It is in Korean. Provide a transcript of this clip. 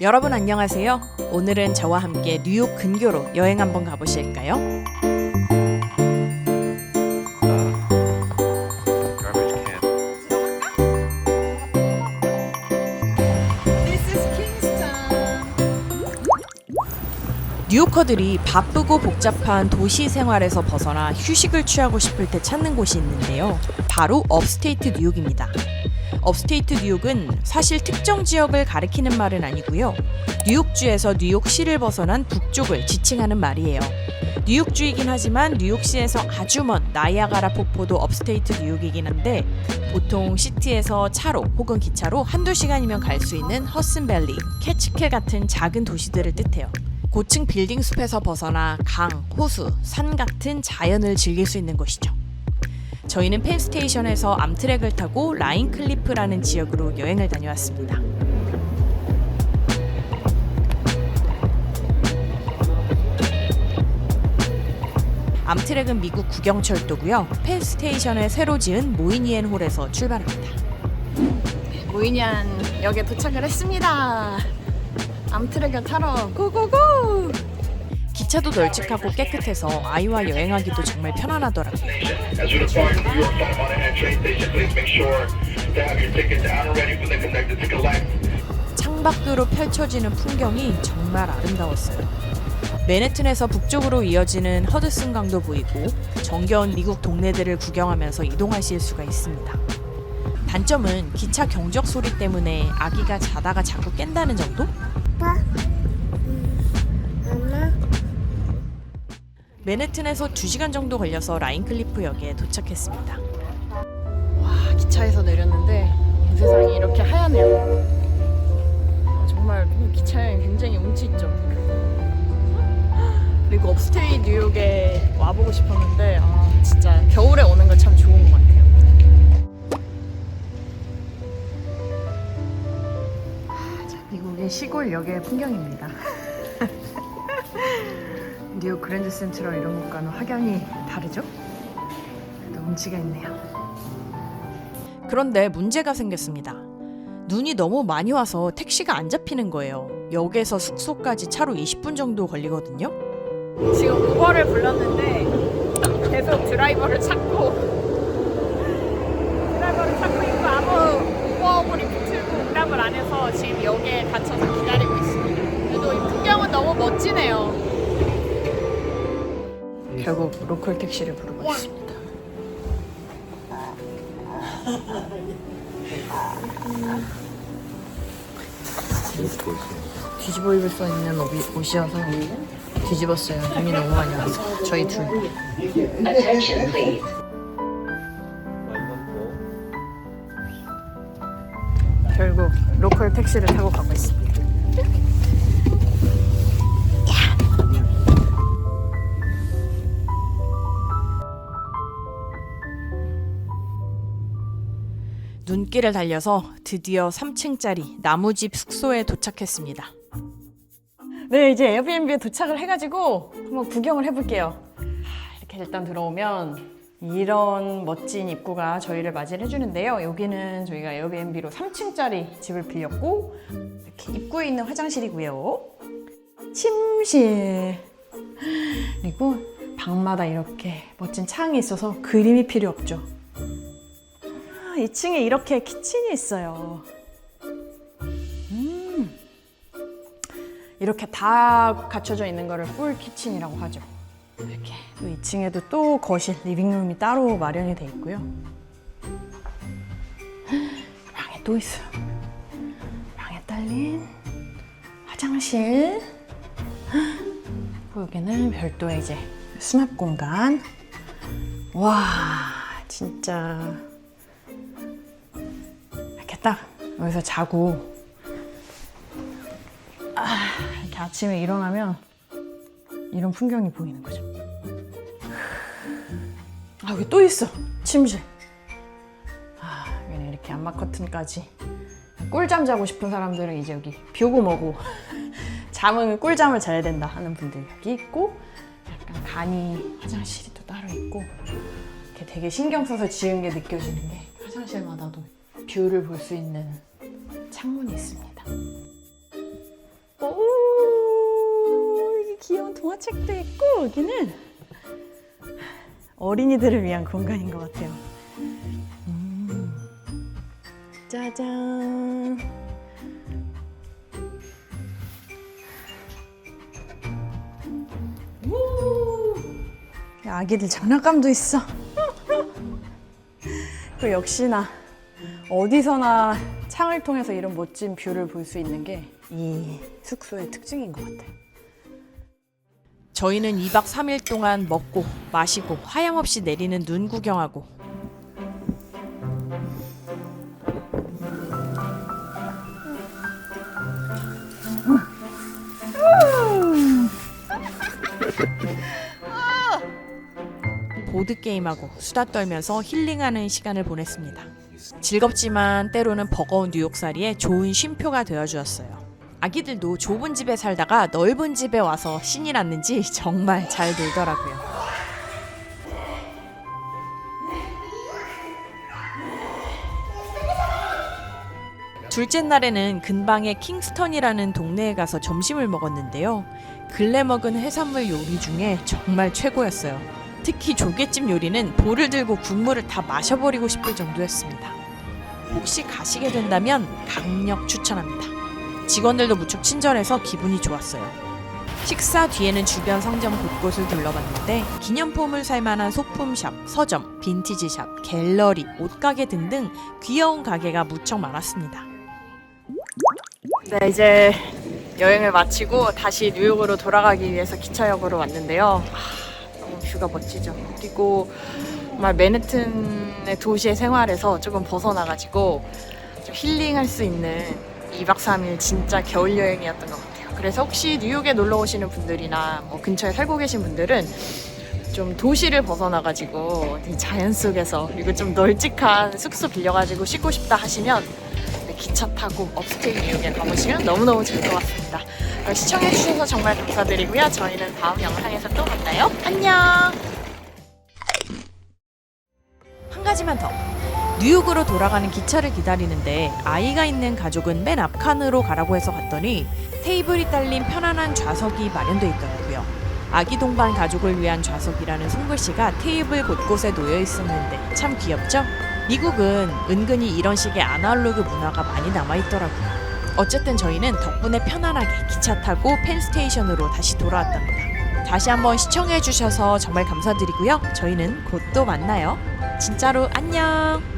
여러분 안녕하세요. 오늘은 저와 함께 뉴욕 근교로 여행 한번 가보실까요? 뉴요커들이 바쁘고 복잡한 도시 생활에서 벗어나 휴식을 취하고 싶을 때 찾는 곳이 있는데요. 바로 업스테이트 뉴욕입니다. 업스테이트 뉴욕은 사실 특정 지역을 가리키는 말은 아니고요. 뉴욕주에서 뉴욕시를 벗어난 북쪽을 지칭하는 말이에요. 뉴욕주이긴 하지만 뉴욕시에서 아주 먼 나이아가라 폭포도 업스테이트 뉴욕이긴 한데 보통 시티에서 차로 혹은 기차로 한두 시간이면 갈 수 있는 허슨밸리, 캐치켈 같은 작은 도시들을 뜻해요. 고층 빌딩 숲에서 벗어나 강, 호수, 산 같은 자연을 즐길 수 있는 곳이죠. 저희는 펜스테이션에서 암트랙을 타고 라인 클리프라는 지역으로 여행을 다녀왔습니다. 암트랙은 미국 국영철도고요. 펜스테이션에 새로 지은 모이니엔 홀에서 출발합니다. 모이니안 역에 도착을 했습니다. 암트랙을 타러 고고고! 기차도 널찍하고 깨끗해서 아이와 여행하기도 정말 편안하더라고요. 창밖으로 펼쳐지는 풍경이 정말 아름다웠어요. 맨해튼에서 북쪽으로 이어지는 허드슨 강도 보이고 정겨운 미국 동네들을 구경하면서 이동하실 수가 있습니다. 단점은 기차 경적 소리 때문에 아기가 자다가 자꾸 깬다는 정도? 맨해튼에서 2시간 정도 걸려서 라인클리프 역에 도착했습니다. 와, 기차에서 내렸는데 세상이 이렇게 하얗네요. 정말 기차 여행 굉장히 운치 있죠. 그리고 업스테이 뉴욕에 와보고 싶었는데 진짜 겨울에 오는 거 참 좋은 것 같아요. 미국의 시골 역의 풍경입니다. 뉴욕 그랜드 센트럴 이런 곳과는 확연히 다르죠? 그래도 운치가 있네요. 그런데 문제가 생겼습니다. 눈이 너무 많이 와서 택시가 안 잡히는 거예요. 역에서 숙소까지 차로 20분 정도 걸리거든요. 지금 우버를 불렀는데 계속 드라이버를 찾고 있고 아무 우버 어플이 붙들고 응답을 안 해서 지금 역에 갇혀서 기다리고 있습니다. 그래도 이 풍경은 너무 멋지네요. 결국 로컬 택시를 부르고 있습니다. 뒤집어 입을 수 있는 옷이어서 뒤집었어요. 눈이 너무 많이 와서 저희 둘. 결국 로컬 택시를 타고 가고 있습니다. 눈길을 달려서 드디어 3층짜리 나무집 숙소에 도착했습니다. 네, 이제 에어비앤비에 도착을 해가지고 한번 구경을 해볼게요. 이렇게 일단 들어오면 이런 멋진 입구가 저희를 맞이를 해주는데요. 여기는 저희가 에어비앤비로 3층짜리 집을 빌렸고 이렇게 입구에 있는 화장실이고요. 침실 그리고 방마다 이렇게 멋진 창이 있어서 그림이 필요 없죠. 2층에 이렇게 키친이 있어요. 이렇게 다 갖춰져 있는 거를 풀 키친이라고 하죠. 이렇게 또 2층에도 또 거실, 리빙룸이 따로 마련이 돼 있고요. 방에 또 있어요. 방에 딸린 화장실. 그리고 여기는 별도의 이제 수납 공간. 와, 진짜 이렇게 딱 여기서 자고 이렇게 아침에 일어나면 이런 풍경이 보이는 거죠. 여기 또 있어. 침실. 여기는 이렇게 암막 커튼까지. 꿀잠 자고 싶은 사람들은 이제 여기 뷰고 뭐고 잠은 꿀잠을 자야 된다 하는 분들 여기 있고, 약간 간이 화장실이 또 따로 있고, 이렇게 되게 신경 써서 지은 게 느껴지는 게 화장실마다도 뷰를 볼 수 있는 창문이 있습니다. 동화책도 있고 여기는 어린이들을 위한 공간인 것 같아요. 짜잔. 우! 아기들 장난감도 있어. 그 역시나 어디서나 창을 통해서 이런 멋진 뷰를 볼 수 있는 게 이 숙소의 특징인 것 같아요. 저희는 2박 3일 동안 먹고 마시고 하염없이 내리는 눈 구경하고 보드게임하고 수다 떨면서 힐링하는 시간을 보냈습니다. 즐겁지만 때로는 버거운 뉴욕살이에 좋은 쉼표가 되어주었어요. 아기들도 좁은 집에 살다가 넓은 집에 와서 신이 났는지 정말 잘 놀더라고요. 둘째 날에는 근방의 킹스턴이라는 동네에 가서 점심을 먹었는데요. 근래 먹은 해산물 요리 중에 정말 최고였어요. 특히 조개찜 요리는 볼을 들고 국물을 다 마셔버리고 싶을 정도였습니다. 혹시 가시게 된다면 강력 추천합니다. 직원들도 무척 친절해서 기분이 좋았어요. 식사 뒤에는 주변 상점 곳곳을 둘러봤는데 기념품을 살만한 소품샵, 서점, 빈티지샵, 갤러리, 옷가게 등등 귀여운 가게가 무척 많았습니다. 네, 이제 여행을 마치고 다시 뉴욕으로 돌아가기 위해서 기차역으로 왔는데요. 너무 뷰가 멋지죠. 그리고 정말 맨해튼의 도시의 생활에서 조금 벗어나가지고 좀 힐링할 수 있는 2박 3일 진짜 겨울 여행이었던 것 같아요. 그래서 혹시 뉴욕에 놀러 오시는 분들이나 뭐 근처에 살고 계신 분들은 좀 도시를 벗어나가지고 자연 속에서 그리고 좀 널찍한 숙소 빌려가지고 쉬고 싶다 하시면 기차 타고 업스테이트 뉴욕에 가보시면 너무너무 좋을 것 같습니다. 시청해주셔서 정말 감사드리고요. 저희는 다음 영상에서 또 만나요. 안녕! 한 가지만 더. 뉴욕으로 돌아가는 기차를 기다리는데 아이가 있는 가족은 맨 앞칸으로 가라고 해서 갔더니 테이블이 딸린 편안한 좌석이 마련되어 있더라고요. 아기 동반 가족을 위한 좌석이라는 손글씨가 테이블 곳곳에 놓여 있었는데 참 귀엽죠? 미국은 은근히 이런 식의 아날로그 문화가 많이 남아있더라고요. 어쨌든 저희는 덕분에 편안하게 기차 타고 펜스테이션으로 다시 돌아왔답니다. 다시 한번 시청해주셔서 정말 감사드리고요. 저희는 곧 또 만나요. 진짜로 안녕!